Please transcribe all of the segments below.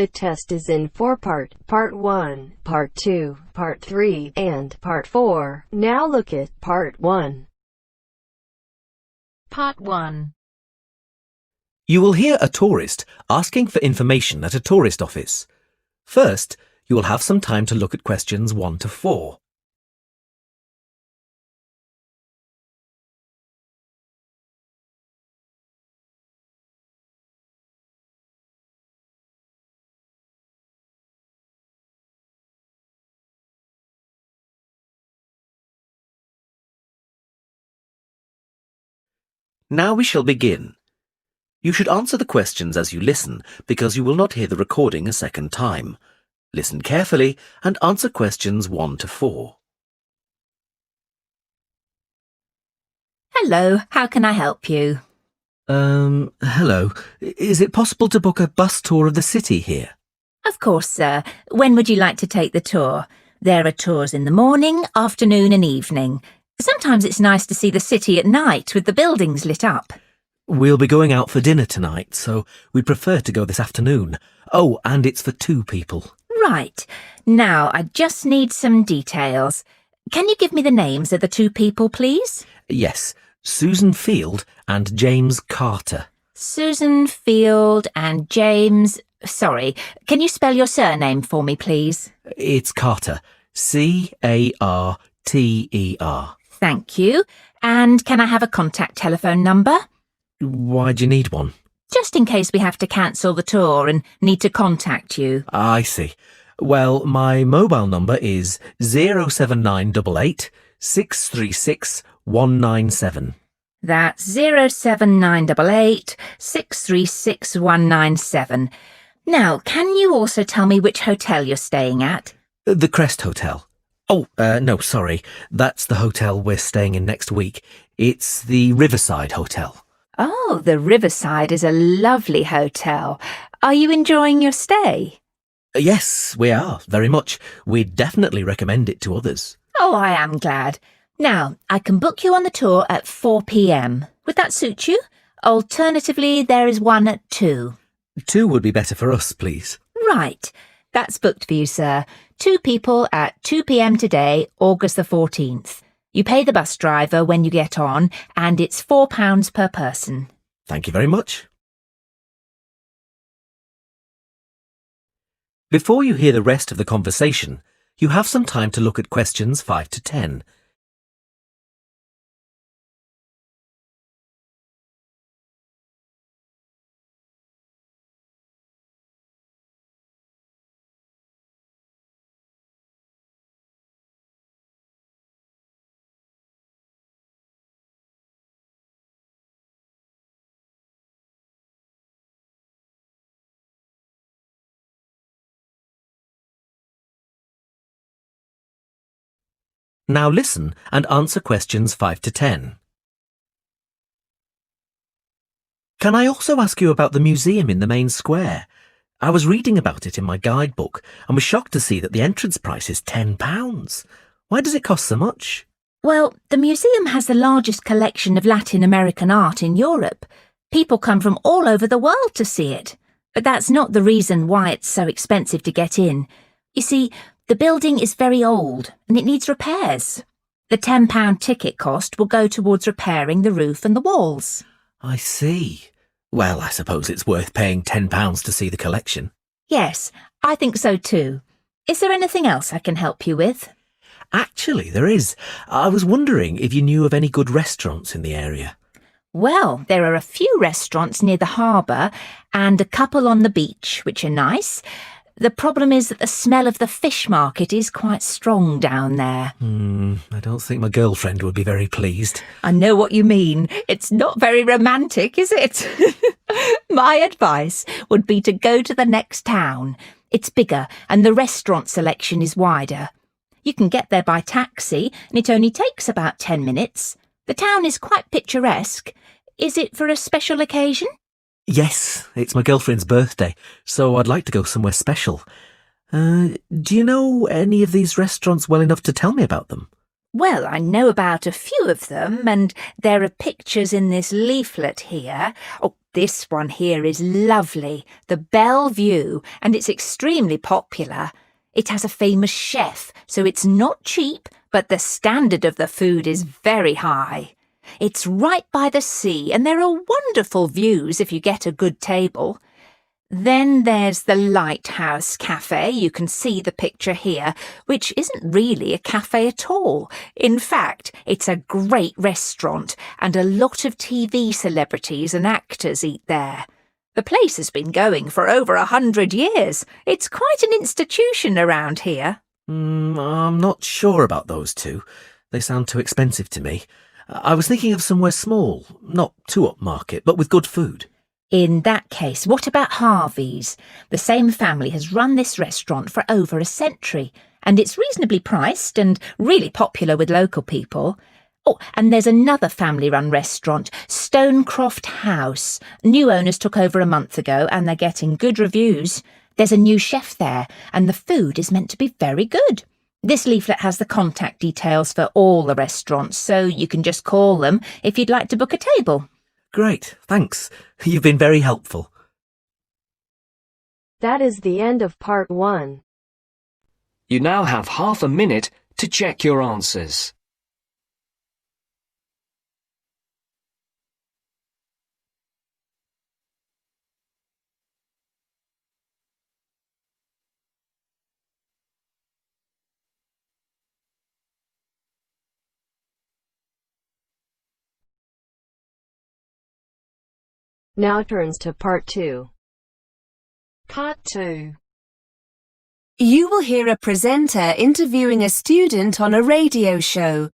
The test is in 4 parts. Part 1, Part 2, Part 3, and Part 4. Now look at Part 1. Part 1. You will hear a tourist asking for information at a tourist office. First, you will have some time to look at questions 1 to 4. Now we shall begin. You should answer the questions as you listen because you will not hear the recording a second time. Listen carefully and answer questions 1 to 4. Hello, how can I help you? Hello. Is it possible to book a bus tour of the city here? Of course, sir. When would you like to take the tour? There are tours in the morning, afternoon and evening. Sometimes it's nice to see the city at night with the buildings lit up. We'll be going out for dinner tonight, so we'd prefer to go this afternoon. Oh, and it's for 2 people. Right. Now, I just need some details. Can you give me the names of the 2 people, please? Yes, Susan Field and James Carter. Susan Field and James... Sorry, can you spell your surname for me, please? It's Carter. Carter. Thank you. And can I have a contact telephone number? Why do you need one? Just in case we have to cancel the tour and need to contact you. I see. Well, my mobile number is 07988 636 197. That's 07988 636 197. Now, can you also tell me which hotel you're staying at? The Crest Hotel. Oh, no, sorry. That's the hotel we're staying in next week. It's the Riverside Hotel. Oh, the Riverside is a lovely hotel. Are you enjoying your stay? Yes, we are, very much. We'd definitely recommend it to others. Oh, I am glad. Now, I can book you on the tour at 4 p.m. Would that suit you? Alternatively, there is one at 2. 2 would be better for us, please. Right. That's booked for you, sir. 2 people at 2 p.m. today, August the 14th. You pay the bus driver when you get on, and it's £4 per person. Thank you very much. Before you hear the rest of the conversation, you have some time to look at questions 5 to 10. Now listen and answer questions 5 to 10. Can I also ask you about the museum in the main square? I was reading about it in my guidebook and was shocked to see that the entrance price is £10. Why does it cost so much? Well, the museum has the largest collection of Latin American art in Europe. People come from all over the world to see it. But that's not the reason why it's so expensive to get in. You see, the building is very old and it needs repairs. The £10 ticket cost will go towards repairing the roof and the walls. I see. Well, I suppose it's worth paying £10 to see the collection. Yes, I think so too. Is there anything else I can help you with? Actually, there is. I was wondering if you knew of any good restaurants in the area. Well, there are a few restaurants near the harbour and a couple on the beach, which are nice. The problem is that the smell of the fish market is quite strong down there. I don't think my girlfriend would be very pleased. I know what you mean. It's not very romantic, is it? My advice would be to go to the next town. It's bigger and the restaurant selection is wider. You can get there by taxi and it only takes about 10 minutes. The town is quite picturesque. Is it for a special occasion? Yes, it's my girlfriend's birthday, so I'd like to go somewhere special. Do you know any of these restaurants well enough to tell me about them? Well, I know about a few of them, and there are pictures in this leaflet here. Oh, this one here is lovely, the Bellevue, and it's extremely popular. It has a famous chef, so it's not cheap, but the standard of the food is very high. It's right by the sea, and there are wonderful views if you get a good table. Then there's the Lighthouse Cafe, you can see the picture here, which isn't really a cafe at all. In fact, it's a great restaurant, and a lot of TV celebrities and actors eat there. The place has been going for over 100 years. It's quite an institution around here. I'm not sure about those two. They sound too expensive to me. I was thinking of somewhere small, not too upmarket, but with good food. In that case, what about Harvey's? The same family has run this restaurant for over a century, and it's reasonably priced and really popular with local people. Oh, and there's another family-run restaurant, Stonecroft House. New owners took over a month ago, and they're getting good reviews. There's a new chef there, and the food is meant to be very good. This leaflet has the contact details for all the restaurants, so you can just call them if you'd like to book a table. Great, thanks. You've been very helpful. That is the end of part 1. You now have half a minute to check your answers. Now turns to part 2. Part 2. You will hear a presenter interviewing a student on a radio show.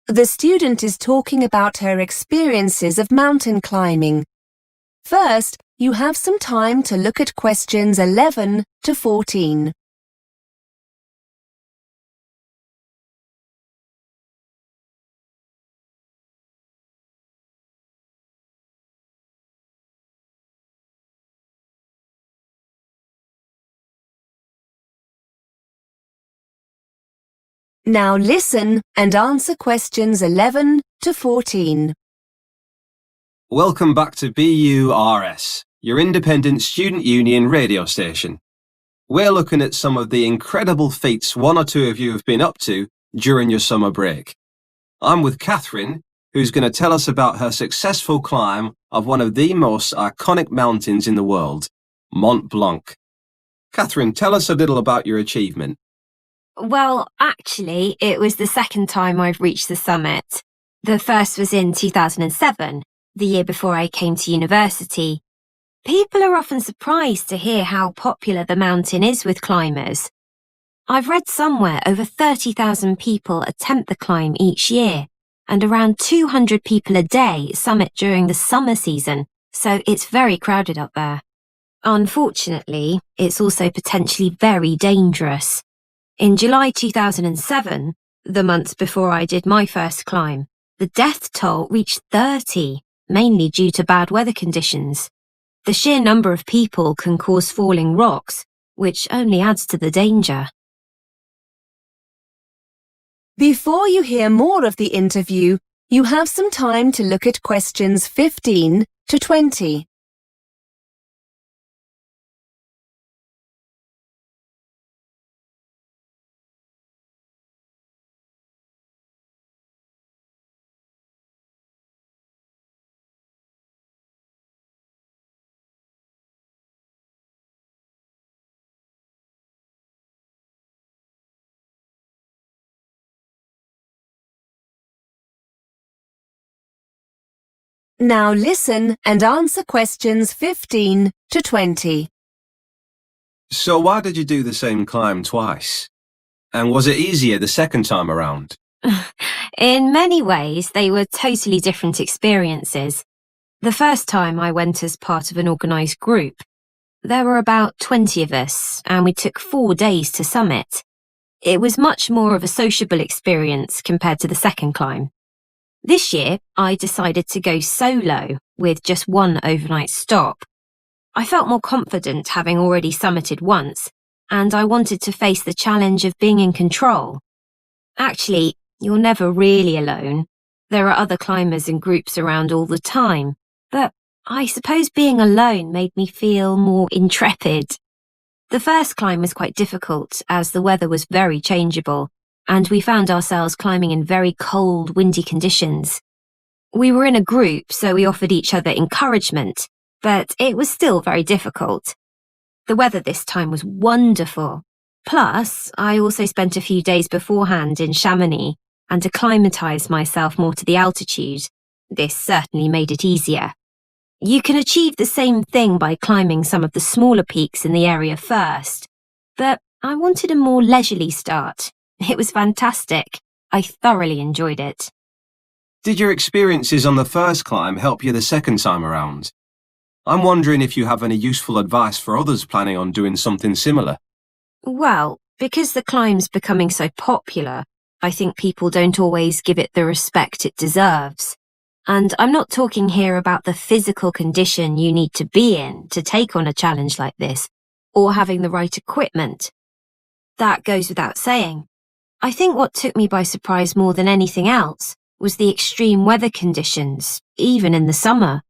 The student is talking about her experiences of mountain climbing. First, you have some time to look at questions 11 to 14. Now listen and answer questions 11 to 14. Welcome back to BURS, your independent student union radio station. We're looking at some of the incredible feats one or two of you have been up to during your summer break. I'm with Catherine, who's going to tell us about her successful climb of one of the most iconic mountains in the world, Mont Blanc. Catherine, tell us a little about your achievement. Well, actually, it was the second time I've reached the summit. The first was in 2007, the year before I came to university. People are often surprised to hear how popular the mountain is with climbers. I've read somewhere over 30,000 people attempt the climb each year, and around 200 people a day summit during the summer season, so it's very crowded up there. Unfortunately, it's also potentially very dangerous. In July 2007, the month before I did my first climb, the death toll reached 30, mainly due to bad weather conditions. The sheer number of people can cause falling rocks, which only adds to the danger. Before you hear more of the interview, you have some time to look at questions 15 to 20. Now listen and answer questions 15 to 20. So why did you do the same climb twice? And was it easier the second time around? In many ways, they were totally different experiences. The first time I went as part of an organised group. There were about 20 of us, and we took 4 days to summit. It was much more of a sociable experience compared to the second climb. This year, I decided to go solo with just one overnight stop. I felt more confident having already summited once, and I wanted to face the challenge of being in control. Actually, You're never really alone. There are other climbers and groups around all the time, but I suppose being alone made me feel more intrepid. The first climb was quite difficult as the weather was very changeable, and we found ourselves climbing in very cold, windy conditions. We were in a group, so we offered each other encouragement, but it was still very difficult. The weather this time was wonderful. Plus, I also spent a few days beforehand in Chamonix and acclimatized myself more to the altitude. This certainly made it easier. You can achieve the same thing by climbing some of the smaller peaks in the area first, but I wanted a more leisurely start. It was fantastic. I thoroughly enjoyed it. Did your experiences on the first climb help you the second time around? I'm wondering if you have any useful advice for others planning on doing something similar. Well, because the climb's becoming so popular, I think people don't always give it the respect it deserves. And I'm not talking here about the physical condition you need to be in to take on a challenge like this, or having the right equipment. That goes without saying. I think what took me by surprise more than anything else was the extreme weather conditions, even in the summer.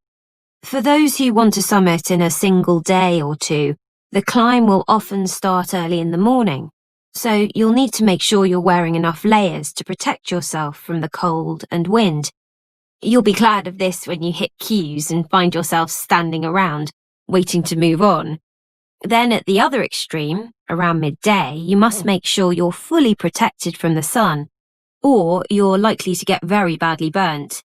For those who want to summit in a single day or two, the climb will often start early in the morning, so you'll need to make sure you're wearing enough layers to protect yourself from the cold and wind. You'll be glad of this when you hit queues and find yourself standing around, waiting to move on. Then at the other extreme, around midday, you must make sure you're fully protected from the sun, or you're likely to get very badly burnt.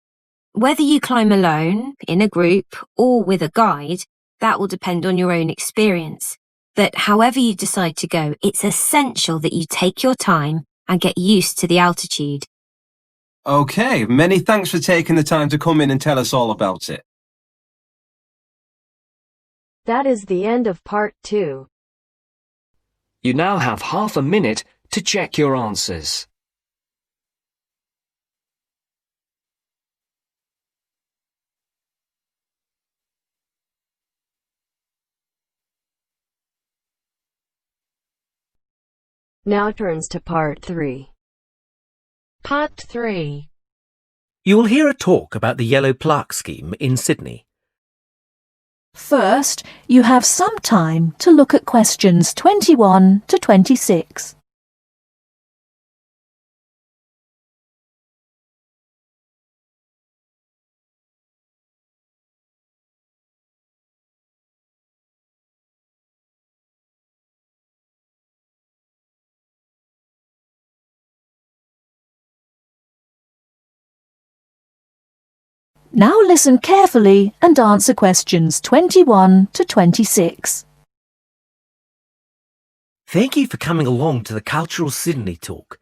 Whether you climb alone, in a group, or with a guide, that will depend on your own experience. But however you decide to go, it's essential that you take your time and get used to the altitude. Okay, many thanks for taking the time to come in and tell us all about it. That is the end of part 2. You now have half a minute to check your answers. Now turns to part 3. Part 3. You will hear a talk about the Yellow Plaque scheme in Sydney. First, you have some time to look at questions 21 to 26. Now listen carefully and answer questions 21 to 26. Thank you for coming along to the Cultural Sydney talk.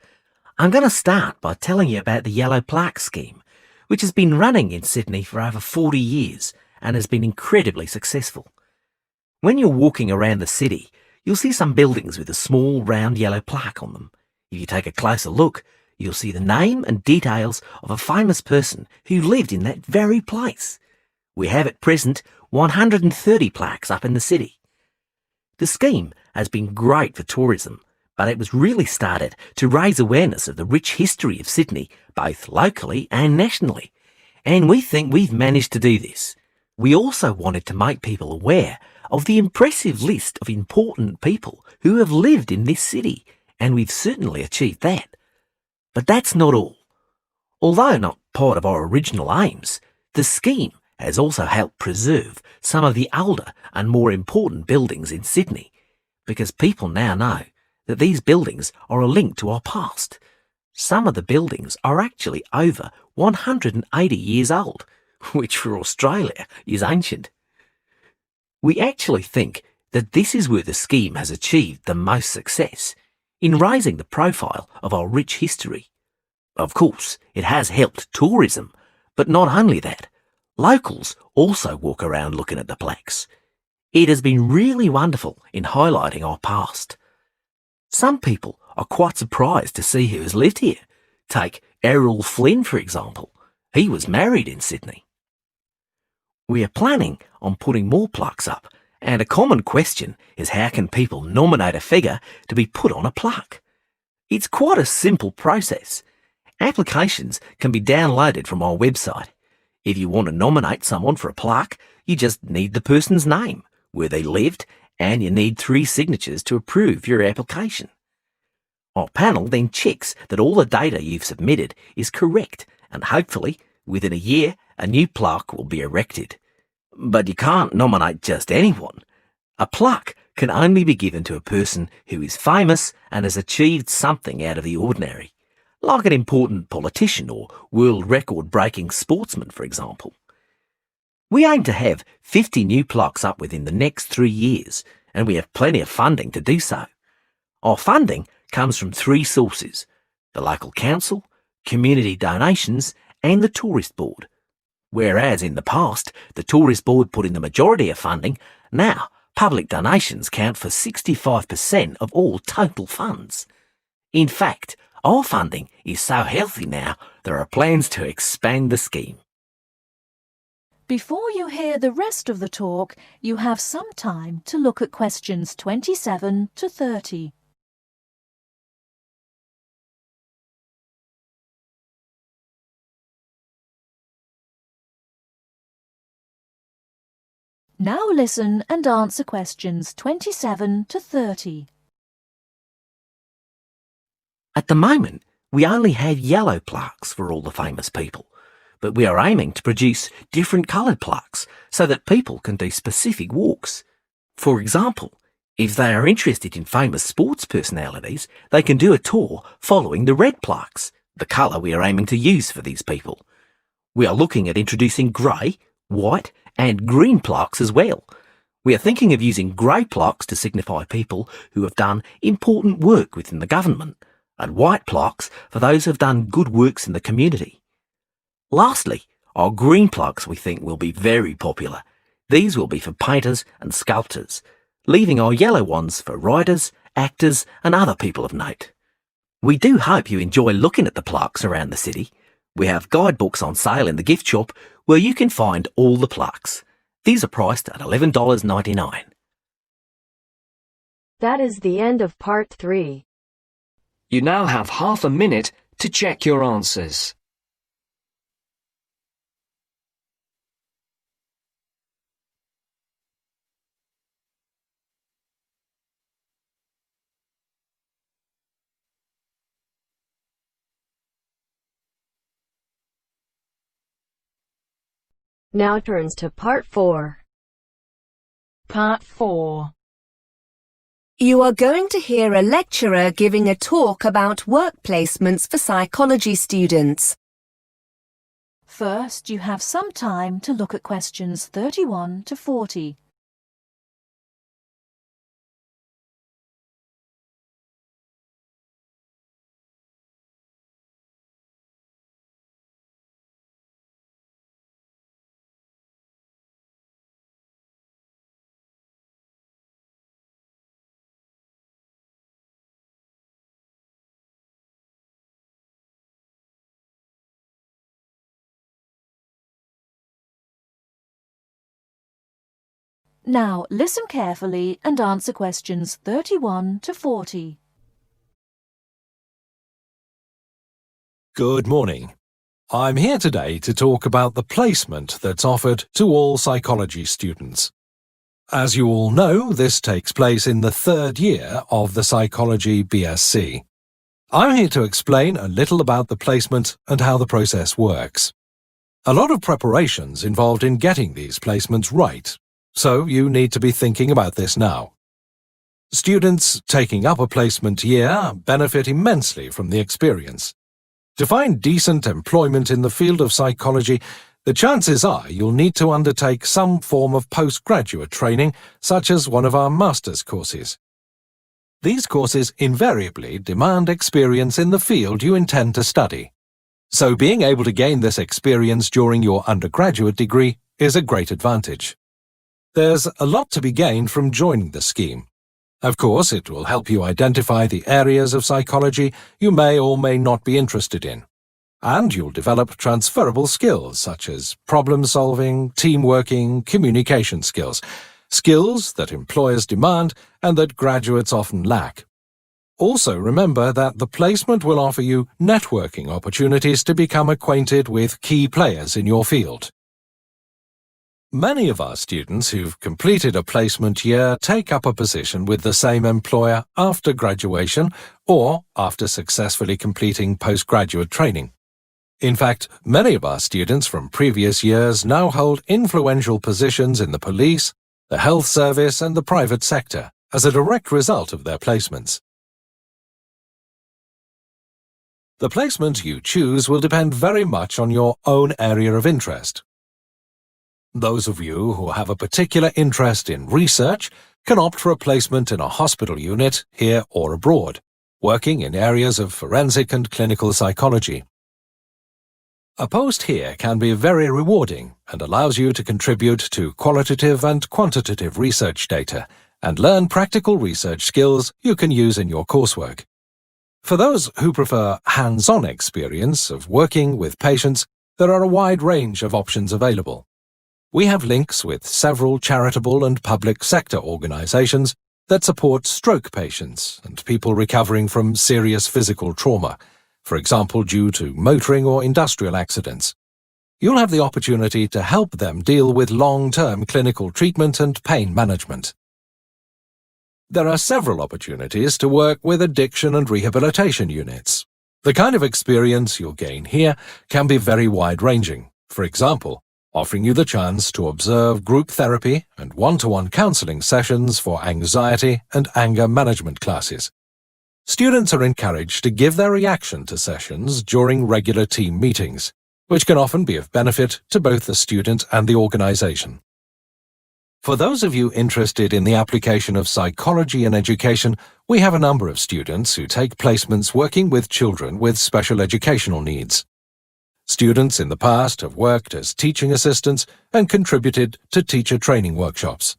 I'm going to start by telling you about the Yellow Plaque scheme, which has been running in Sydney for over 40 years and has been incredibly successful. When you're walking around the city, you'll see some buildings with a small round yellow plaque on them. If you take a closer look, you'll see the name and details of a famous person who lived in that very place. We have at present 130 plaques up in the city. The scheme has been great for tourism, but it was really started to raise awareness of the rich history of Sydney, both locally and nationally. And we think we've managed to do this. We also wanted to make people aware of the impressive list of important people who have lived in this city, and we've certainly achieved that. But that's not all. Although not part of our original aims, the scheme has also helped preserve some of the older and more important buildings in Sydney, because people now know that these buildings are a link to our past. Some of the buildings are actually over 180 years old, which for Australia is ancient. We actually think that this is where the scheme has achieved the most success, in raising the profile of our rich history. Of course, it has helped tourism, but not only that. Locals also walk around looking at the plaques. It has been really wonderful in highlighting our past. Some people are quite surprised to see who has lived here. Take Errol Flynn, for example. He was married in Sydney. We are planning on putting more plaques up, and a common question is how can people nominate a figure to be put on a plaque? It's quite a simple process, Applications can be downloaded from our website. If you want to nominate someone for a plaque, you just need the person's name, where they lived, and you need 3 signatures to approve your application. Our panel then checks that all the data you've submitted is correct, and hopefully, within a year, a new plaque will be erected. But you can't nominate just anyone. A plaque can only be given to a person who is famous and has achieved something out of the ordinary, like an important politician or world record-breaking sportsman, for example. We aim to have 50 new plaques up within the next 3 years, and we have plenty of funding to do so. Our funding comes from 3 sources: the local council, community donations, and the tourist board. Whereas in the past, the tourist board put in the majority of funding, now public donations count for 65% of all total funds. In fact, our funding is so healthy now, there are plans to expand the scheme. Before you hear the rest of the talk, you have some time to look at questions 27 to 30. Now listen and answer questions 27 to 30. At the moment, we only have yellow plaques for all the famous people, but we are aiming to produce different coloured plaques so that people can do specific walks. For example, if they are interested in famous sports personalities, they can do a tour following the red plaques, the colour we are aiming to use for these people. We are looking at introducing grey, white and green plaques as well. We are thinking of using grey plaques to signify people who have done important work within the government, and white plaques for those who have done good works in the community. Lastly, our green plaques we think will be very popular. These will be for painters and sculptors, leaving our yellow ones for writers, actors and other people of note. We do hope you enjoy looking at the plaques around the city. We have guidebooks on sale in the gift shop where you can find all the plaques. These are priced at $11.99. That is the end of part 3. You now have half a minute to check your answers. Now turns to part 4. Part 4. You are going to hear a lecturer giving a talk about work placements for psychology students. First, you have some time to look at questions 31 to 40. Now, listen carefully and answer questions 31 to 40. Good morning. I'm here today to talk about the placement that's offered to all psychology students. As you all know, this takes place in the 3rd year of the Psychology BSc. I'm here to explain a little about the placement and how the process works. A lot of preparation's involved in getting these placements right, so you need to be thinking about this now. Students taking up a placement year benefit immensely from the experience. To find decent employment in the field of psychology, the chances are you'll need to undertake some form of postgraduate training, such as one of our master's courses. These courses invariably demand experience in the field you intend to study. So being able to gain this experience during your undergraduate degree is a great advantage. There's a lot to be gained from joining the scheme. Of course, it will help you identify the areas of psychology you may or may not be interested in. And you'll develop transferable skills such as problem-solving, team-working, communication skills that employers demand and that graduates often lack. Also remember that the placement will offer you networking opportunities to become acquainted with key players in your field. Many of our students who've completed a placement year take up a position with the same employer after graduation or after successfully completing postgraduate training. In fact, many of our students from previous years now hold influential positions in the police, the health service and the private sector as a direct result of their placements. The placement you choose will depend very much on your own area of interest. Those of you who have a particular interest in research can opt for a placement in a hospital unit here or abroad, working in areas of forensic and clinical psychology. A post here can be very rewarding and allows you to contribute to qualitative and quantitative research data and learn practical research skills you can use in your coursework. For those who prefer hands-on experience of working with patients, there are a wide range of options available. We have links with several charitable and public sector organizations that support stroke patients and people recovering from serious physical trauma, for example due to motoring or industrial accidents. You'll have the opportunity to help them deal with long-term clinical treatment and pain management. There are several opportunities to work with addiction and rehabilitation units. The kind of experience you'll gain here can be very wide-ranging. For example, offering you the chance to observe group therapy and one-to-one counseling sessions for anxiety and anger management classes. Students are encouraged to give their reaction to sessions during regular team meetings, which can often be of benefit to both the student and the organization. For those of you interested in the application of psychology in education, we have a number of students who take placements working with children with special educational needs. Students in the past have worked as teaching assistants and contributed to teacher training workshops.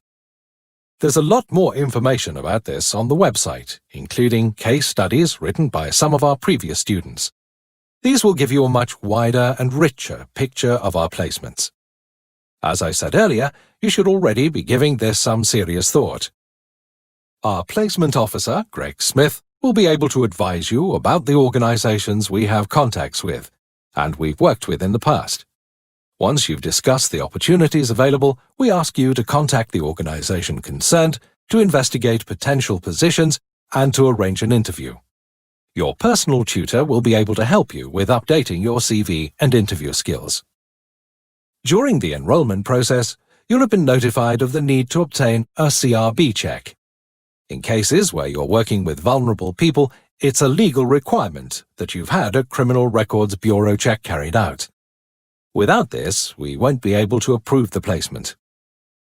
There's a lot more information about this on the website, including case studies written by some of our previous students. These will give you a much wider and richer picture of our placements. As I said earlier, you should already be giving this some serious thought. Our placement officer, Greg Smith, will be able to advise you about the organizations we have contacts with and we've worked with in the past. Once you've discussed the opportunities available, we ask you to contact the organization concerned to investigate potential positions and to arrange an interview. Your personal tutor will be able to help you with updating your CV and interview skills. During the enrollment process, you'll have been notified of the need to obtain a CRB check. In cases where you're working with vulnerable people, it's a legal requirement that you've had a Criminal Records Bureau check carried out. Without this, we won't be able to approve the placement.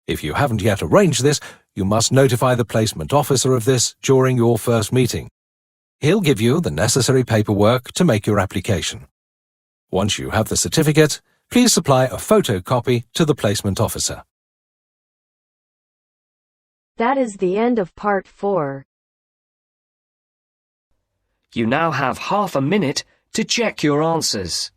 If you haven't yet arranged this, you must notify the placement officer of this during your first meeting. He'll give you the necessary paperwork to make your application. Once you have the certificate, please supply a photocopy to the placement officer. That is the end of part 4. You now have half a minute to check your answers.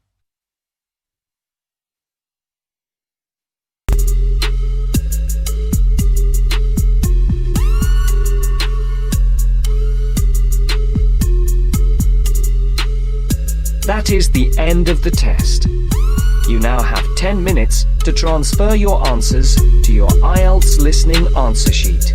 That is the end of the test. You now have 10 minutes to transfer your answers to your Ielts listening answer sheet.